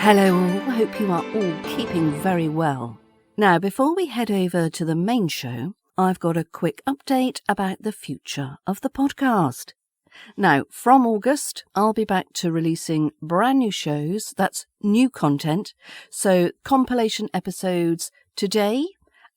Hello all, hope you are all keeping very well. Now, before we head over to the main show, I've got a quick update about the future of the podcast. Now, from August, I'll be back to releasing brand new shows, that's new content, so compilation episodes today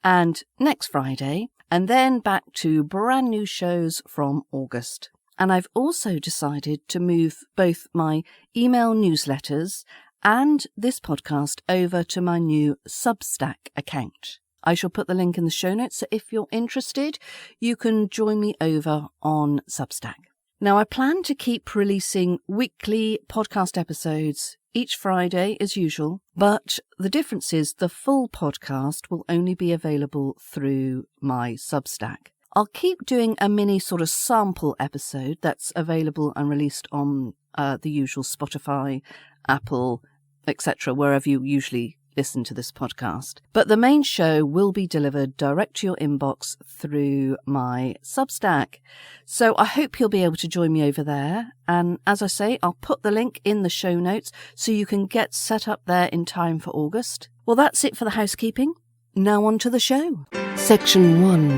and next Friday, and then back to brand new shows from August. And I've also decided to move both my email newsletters and this podcast over to my new Substack account. I shall put the link in the show notes, so if you're interested, you can join me over on Substack. Now, I plan to keep releasing weekly podcast episodes each Friday as usual, but the difference is the full podcast will only be available through my Substack. I'll keep doing a mini sort of sample episode that's available and released on the usual Spotify, Apple, etc., wherever you usually listen to this podcast. But the main show will be delivered direct to your inbox through my Substack. So I hope you'll be able to join me over there. And as I say, I'll put the link in the show notes so you can get set up there in time for August. Well, that's it for the housekeeping. Now on to the show. Section 1.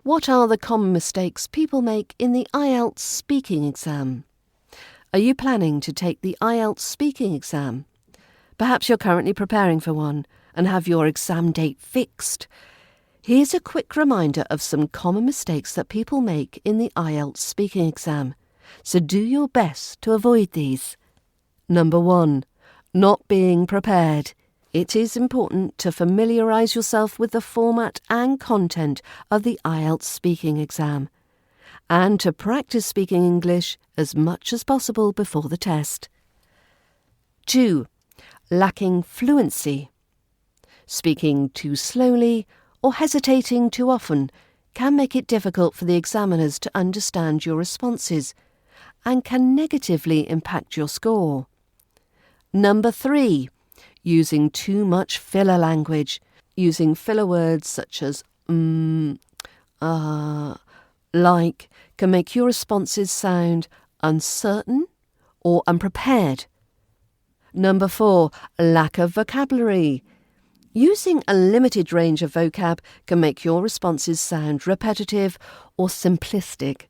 What are the common mistakes people make in the IELTS speaking exam? Are you planning to take the IELTS speaking exam? Perhaps you're currently preparing for one and have your exam date fixed. Here's a quick reminder of some common mistakes that people make in the IELTS speaking exam. So do your best to avoid these. Number 1. Not being prepared. It is important to familiarise yourself with the format and content of the IELTS speaking exam, and to practice speaking English as much as possible before the test. 2. Lacking fluency. Speaking too slowly or hesitating too often can make it difficult for the examiners to understand your responses and can negatively impact your score. Number 3. Using too much filler language. Using filler words such as like can make your responses sound uncertain or unprepared. Number 4. Lack of vocabulary. Using a limited range of vocab can make your responses sound repetitive or simplistic.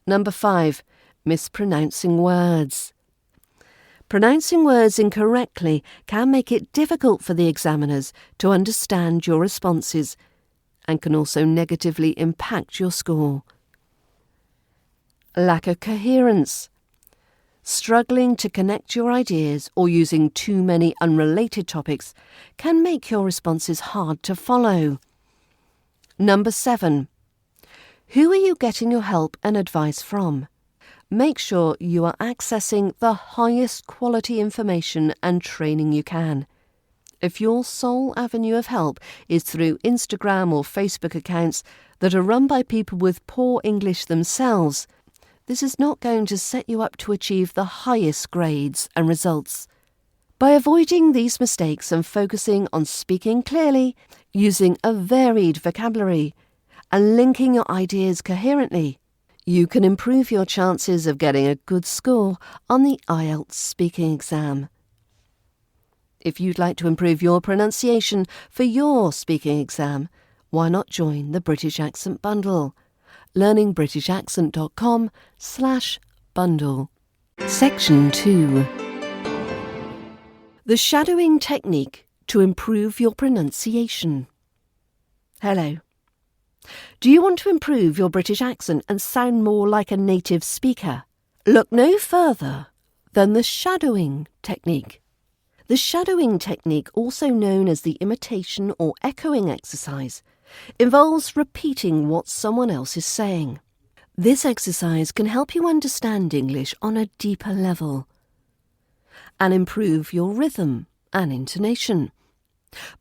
Number 5. Mispronouncing words. Pronouncing words incorrectly can make it difficult for the examiners to understand your responses and can also negatively impact your score. Lack of coherence. Struggling to connect your ideas or using too many unrelated topics can make your responses hard to follow. Number 7. Who are you getting your help and advice from? Make sure you are accessing the highest quality information and training you can. If your sole avenue of help is through Instagram or Facebook accounts that are run by people with poor English themselves, this is not going to set you up to achieve the highest grades and results. By avoiding these mistakes and focusing on speaking clearly, using a varied vocabulary, and linking your ideas coherently, you can improve your chances of getting a good score on the IELTS speaking exam. If you'd like to improve your pronunciation for your speaking exam, why not join the British Accent Bundle? learningbritishaccent.com/bundle. Section 2. The shadowing technique to improve your pronunciation. Hello. Do you want to improve your British accent and sound more like a native speaker? Look no further than the shadowing technique. The shadowing technique, also known as the imitation or echoing exercise, involves repeating what someone else is saying. This exercise can help you understand English on a deeper level and improve your rhythm and intonation.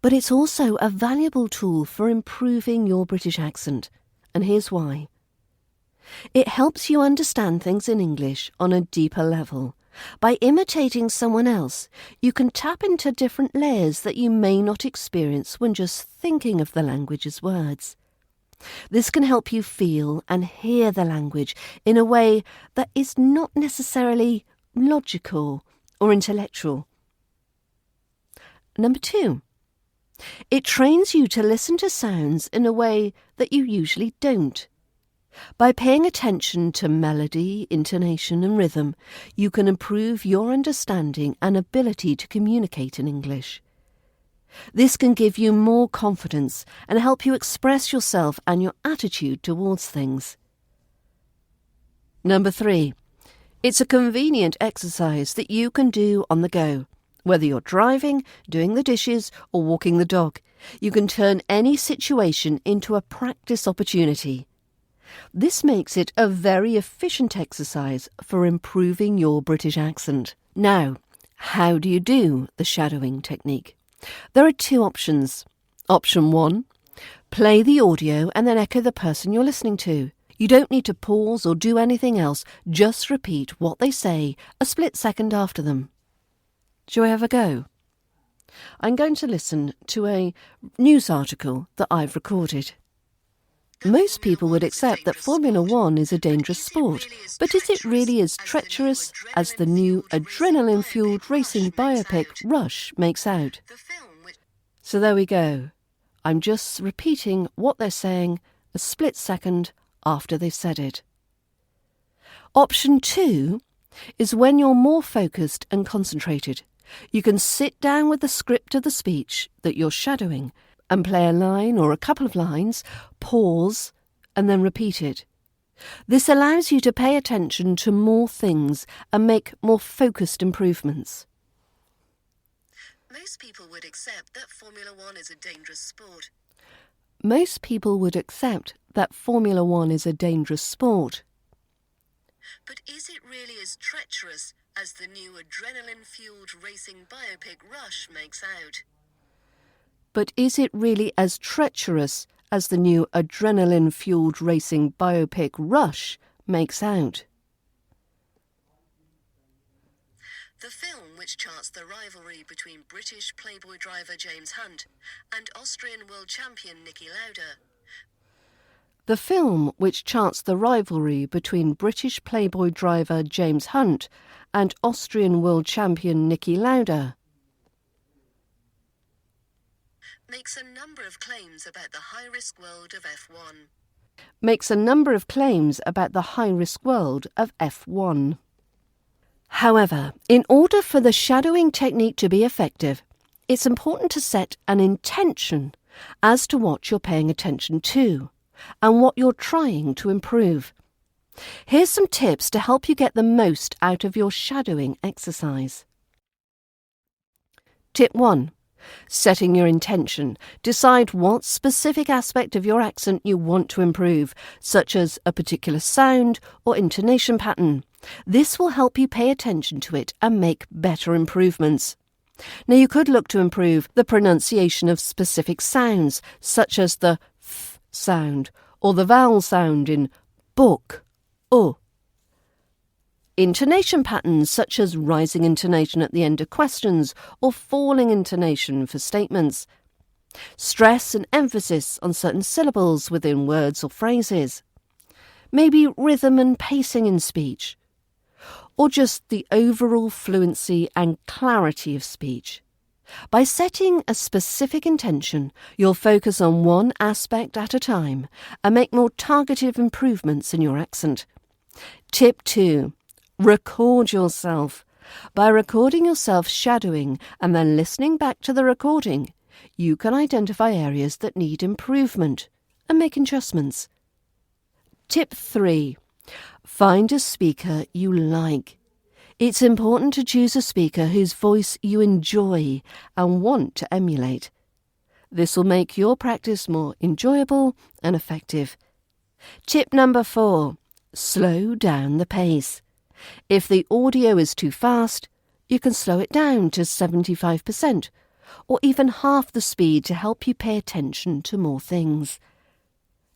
But it's also a valuable tool for improving your British accent, and here's why. It helps you understand things in English on a deeper level. By imitating someone else, you can tap into different layers that you may not experience when just thinking of the language's words. This can help you feel and hear the language in a way that is not necessarily logical or intellectual. Number 2, it trains you to listen to sounds in a way that you usually don't. By paying attention to melody, intonation and rhythm, you can improve your understanding and ability to communicate in English. This can give you more confidence and help you express yourself and your attitude towards things. Number 3, it's a convenient exercise that you can do on the go. Whether you're driving, doing the dishes or walking the dog, you can turn any situation into a practice opportunity. This makes it a very efficient exercise for improving your British accent. Now, how do you do the shadowing technique? There are 2 options. Option 1, play the audio and then echo the person you're listening to. You don't need to pause or do anything else, just repeat what they say a split second after them. Shall we have a go? I'm going to listen to a news article that I've recorded. Most people would accept that Formula One is a dangerous sport, but is it really as treacherous as the new adrenaline-fueled racing biopic Rush makes out? So there we go. I'm just repeating what they're saying a split second after they've said it. Option 2 is when you're more focused and concentrated. You can sit down with the script of the speech that you're shadowing and play a line or a couple of lines, pause, and then repeat it. This allows you to pay attention to more things and make more focused improvements. Most people would accept that Formula One is a dangerous sport. Most people would accept that Formula One is a dangerous sport. But is it really as treacherous as the new adrenaline-fueled racing biopic Rush makes out? But is it really as treacherous as the new adrenaline-fueled racing biopic Rush makes out? The film, which charts the rivalry between British Playboy driver James Hunt and Austrian world champion Niki Lauda. The film, which charts the rivalry between British Playboy driver James Hunt and Austrian world champion Niki Lauda, makes a number of claims about the high-risk world of F1. Makes a number of claims about the high-risk world of F1. However, in order for the shadowing technique to be effective, it's important to set an intention as to what you're paying attention to and what you're trying to improve. Here's some tips to help you get the most out of your shadowing exercise. Tip 1. Setting your intention. Decide what specific aspect of your accent you want to improve, such as a particular sound or intonation pattern. This will help you pay attention to it and make better improvements. Now, you could look to improve the pronunciation of specific sounds, such as the th sound or the vowel sound in book, Intonation patterns such as rising intonation at the end of questions or falling intonation for statements. Stress and emphasis on certain syllables within words or phrases. Maybe rhythm and pacing in speech. Or just the overall fluency and clarity of speech. By setting a specific intention, you'll focus on one aspect at a time and make more targeted improvements in your accent. Tip 2. Record yourself. By recording yourself shadowing and then listening back to the recording, you can identify areas that need improvement and make adjustments. Tip 3. Find a speaker you like. It's important to choose a speaker whose voice you enjoy and want to emulate. This will make your practice more enjoyable and effective. Tip number 4. Slow down the pace. If the audio is too fast, you can slow it down to 75% or even half the speed to help you pay attention to more things.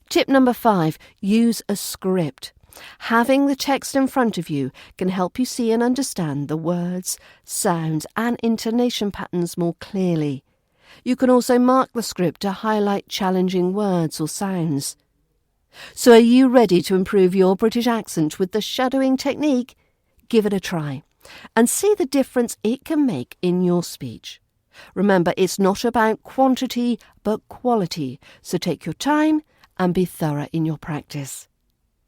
Tip number 5. Use a script. Having the text in front of you can help you see and understand the words, sounds and intonation patterns more clearly. You can also mark the script to highlight challenging words or sounds. So are you ready to improve your British accent with the shadowing technique? Give it a try. and see the difference it can make in your speech. Remember, it's not about quantity, but quality, so take your time and be thorough in your practice.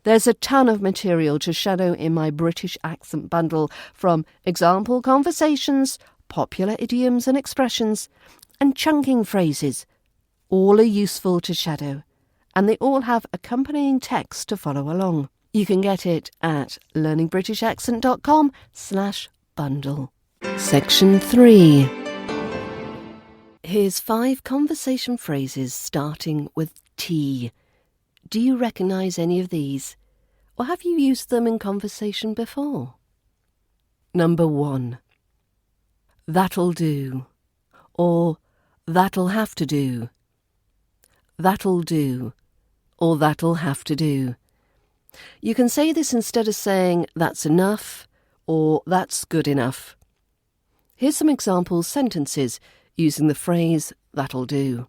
There's a ton of material to shadow in my British accent bundle, from example conversations, popular idioms and expressions, and chunking phrases. All are useful to shadow, and they all have accompanying text to follow along. You can get it at learningbritishaccent.com/bundle. Section 3. Here's 5 conversation phrases starting with T. Do you recognise any of these? Or have you used them in conversation before? Number 1. That'll do. Or that'll have to do. That'll do. Or that'll have to do. You can say this instead of saying that's enough or that's good enough. Here's some example sentences using the phrase that'll do.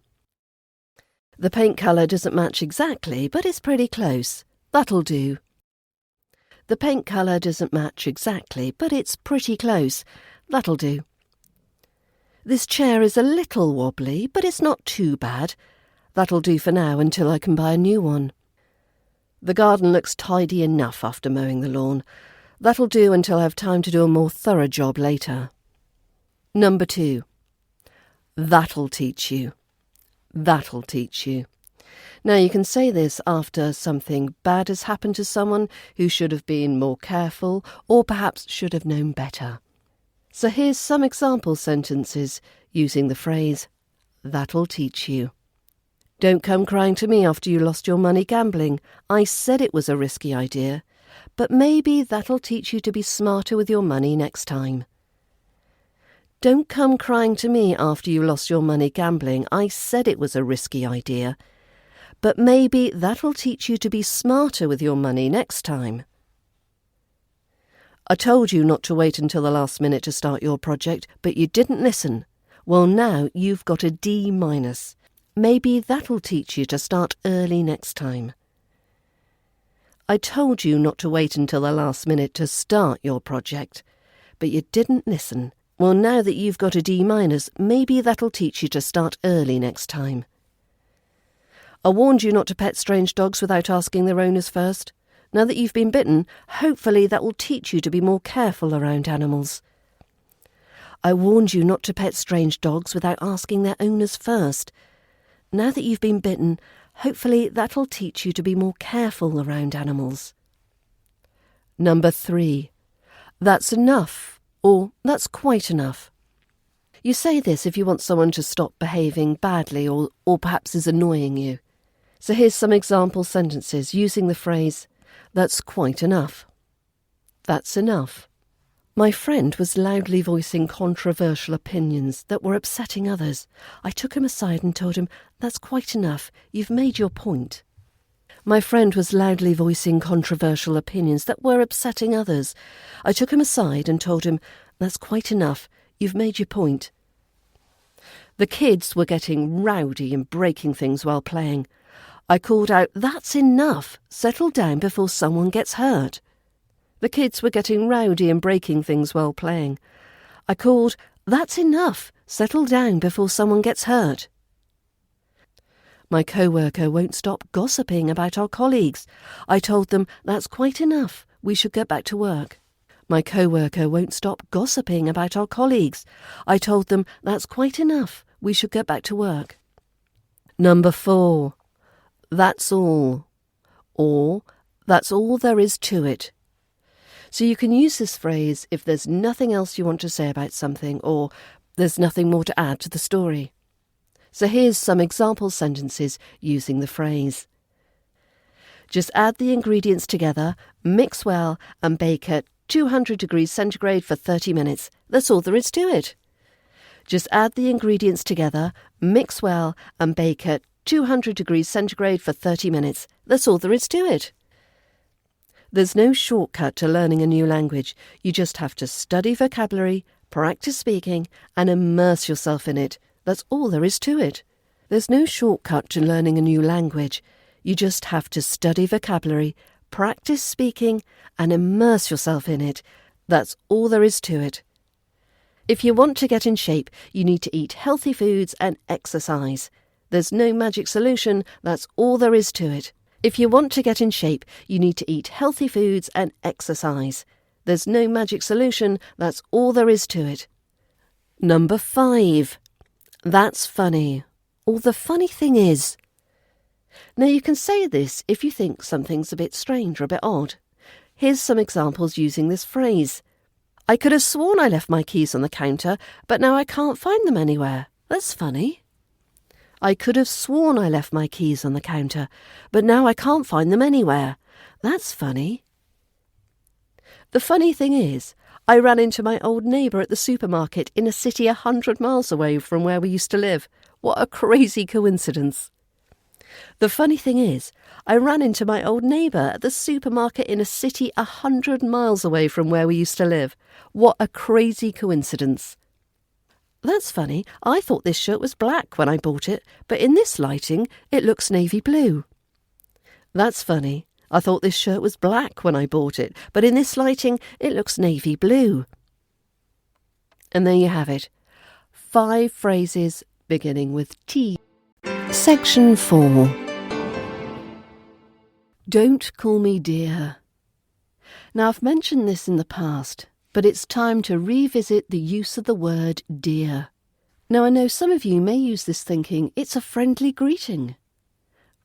The paint colour doesn't match exactly, but it's pretty close. That'll do. The paint colour doesn't match exactly, but it's pretty close. That'll do. This chair is a little wobbly, but it's not too bad. That'll do for now until I can buy a new one. The garden looks tidy enough after mowing the lawn. That'll do until I have time to do a more thorough job later. Number 2. That'll teach you. That'll teach you. Now you can say this after something bad has happened to someone who should have been more careful or perhaps should have known better. So here's some example sentences using the phrase, that'll teach you. Don't come crying to me after you lost your money gambling. I said it was a risky idea, but maybe that'll teach you to be smarter with your money next time. Don't come crying to me after you lost your money gambling. I said it was a risky idea, but maybe that'll teach you to be smarter with your money next time. I told you not to wait until the last minute to start your project, but you didn't listen. Well, now you've got a D-. Maybe that'll teach you to start early next time. I told you not to wait until the last minute to start your project, but you didn't listen. Well, now that you've got a D-, maybe that'll teach you to start early next time. I warned you not to pet strange dogs without asking their owners first. Now that you've been bitten, hopefully that will teach you to be more careful around animals. I warned you not to pet strange dogs without asking their owners first. Now that you've been bitten, hopefully that'll teach you to be more careful around animals. Number 3. That's enough, or that's quite enough. You say this if you want someone to stop behaving badly or perhaps is annoying you. So here's some example sentences using the phrase, that's quite enough. That's enough. My friend was loudly voicing controversial opinions that were upsetting others. I took him aside and told him, that's quite enough. You've made your point. My friend was loudly voicing controversial opinions that were upsetting others. I took him aside and told him, that's quite enough. You've made your point. The kids were getting rowdy and breaking things while playing. I called out, that's enough. Settle down before someone gets hurt. The kids were getting rowdy and breaking things while playing. I called, that's enough. Settle down before someone gets hurt. My co-worker won't stop gossiping about our colleagues. I told them, that's quite enough. We should get back to work. My co-worker won't stop gossiping about our colleagues. I told them, that's quite enough. We should get back to work. Number 4. That's all. Or, that's all there is to it. So you can use this phrase if there's nothing else you want to say about something, or there's nothing more to add to the story. So here's some example sentences using the phrase. Just add the ingredients together, mix well, and bake at 200 degrees centigrade for 30 minutes. That's all there is to it. Just add the ingredients together, mix well, and bake at 200 degrees centigrade for 30 minutes. That's all there is to it. There's no shortcut to learning a new language. You just have to study vocabulary, practice speaking, and immerse yourself in it. That's all there is to it. There's no shortcut to learning a new language. You just have to study vocabulary, practice speaking, and immerse yourself in it. That's all there is to it. If you want to get in shape, you need to eat healthy foods and exercise. There's no magic solution, that's all there is to it. If you want to get in shape, you need to eat healthy foods and exercise. There's no magic solution, that's all there is to it. Number 5. That's funny. Or the funny thing is. Now you can say this if you think something's a bit strange or a bit odd. Here's some examples using this phrase. I could have sworn I left my keys on the counter, but now I can't find them anywhere. That's funny. I could have sworn I left my keys on the counter, but now I can't find them anywhere. That's funny. The funny thing is, I ran into my old neighbour at the supermarket in a city 100 miles away from where we used to live. What a crazy coincidence. The funny thing is, I ran into my old neighbour at the supermarket in a city 100 miles away from where we used to live. What a crazy coincidence. That's funny. I thought this shirt was black when I bought it, but in this lighting, it looks navy blue. That's funny. I thought this shirt was black when I bought it, but in this lighting, it looks navy blue. And there you have it. 5 phrases beginning with T. Section 4. Don't call me dear. Now, I've mentioned this in the past, but it's time to revisit the use of the word dear. Now, I know some of you may use this thinking it's a friendly greeting.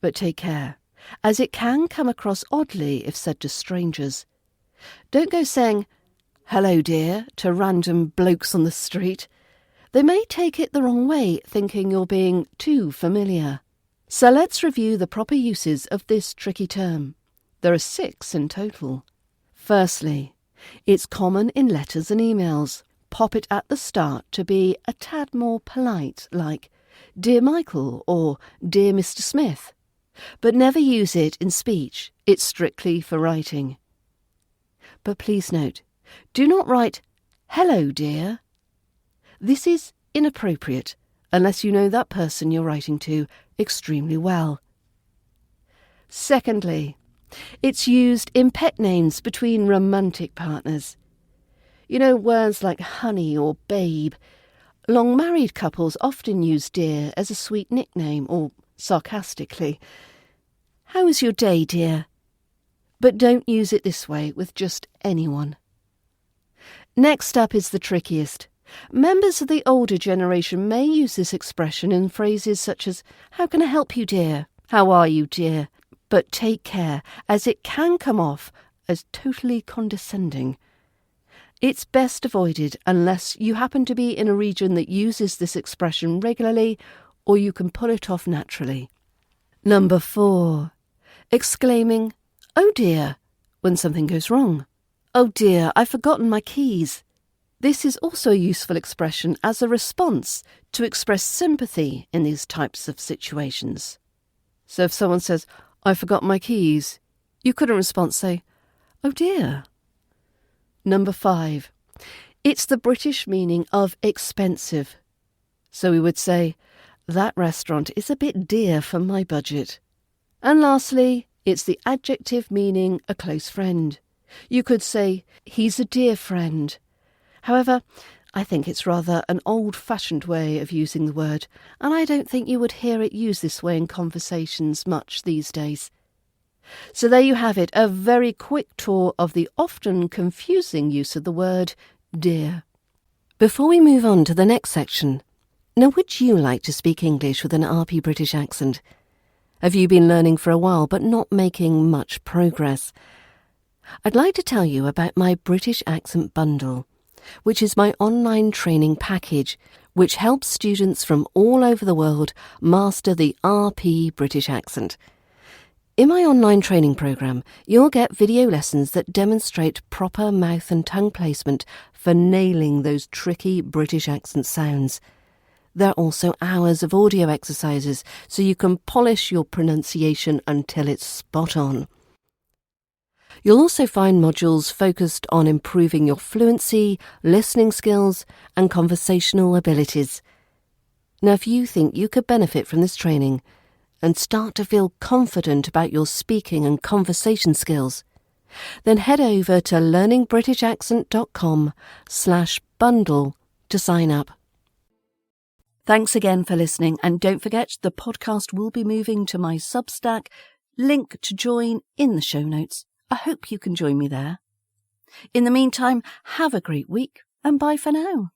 But take care, as it can come across oddly if said to strangers. Don't go saying, hello dear, to random blokes on the street. They may take it the wrong way, thinking you're being too familiar. So let's review the proper uses of this tricky term. There are 6 in total. Firstly, it's common in letters and emails. Pop it at the start to be a tad more polite, like Dear Michael or Dear Mr. Smith. But never use it in speech. It's strictly for writing. But please note, do not write hello dear. This is inappropriate unless you know that person you're writing to extremely well. Secondly, it's used in pet names between romantic partners. You know, words like honey or babe. Long married couples often use dear as a sweet nickname or sarcastically. How was your day, dear? But don't use it this way with just anyone. Next up is the trickiest. Members of the older generation may use this expression in phrases such as, how can I help you, dear? How are you, dear? But take care, as it can come off as totally condescending. It's best avoided unless you happen to be in a region that uses this expression regularly, or you can pull it off naturally. Number 4. Exclaiming, oh dear, when something goes wrong. Oh dear, I've forgotten my keys. This is also a useful expression as a response to express sympathy in these types of situations. So if someone says, I forgot my keys, you could in response say, oh dear. Number 5. It's the British meaning of expensive. So we would say, that restaurant is a bit dear for my budget. And lastly, it's the adjective meaning a close friend. You could say, he's a dear friend. However, I think it's rather an old-fashioned way of using the word, and I don't think you would hear it used this way in conversations much these days. So there you have it, a very quick tour of the often confusing use of the word dear. Before we move on to the next section, now would you like to speak English with an RP British accent? Have you been learning for a while but not making much progress? I'd like to tell you about my British Accent Bundle, which is my online training package, which helps students from all over the world master the RP British accent. In my online training program, you'll get video lessons that demonstrate proper mouth and tongue placement for nailing those tricky British accent sounds. There are also hours of audio exercises so you can polish your pronunciation until it's spot on. You'll also find modules focused on improving your fluency, listening skills, and conversational abilities. Now, if you think you could benefit from this training and start to feel confident about your speaking and conversation skills, then head over to learningbritishaccent.com/bundle to sign up. Thanks again for listening, and don't forget the podcast will be moving to my Substack, link to join in the show notes. I hope you can join me there. In the meantime, have a great week and bye for now.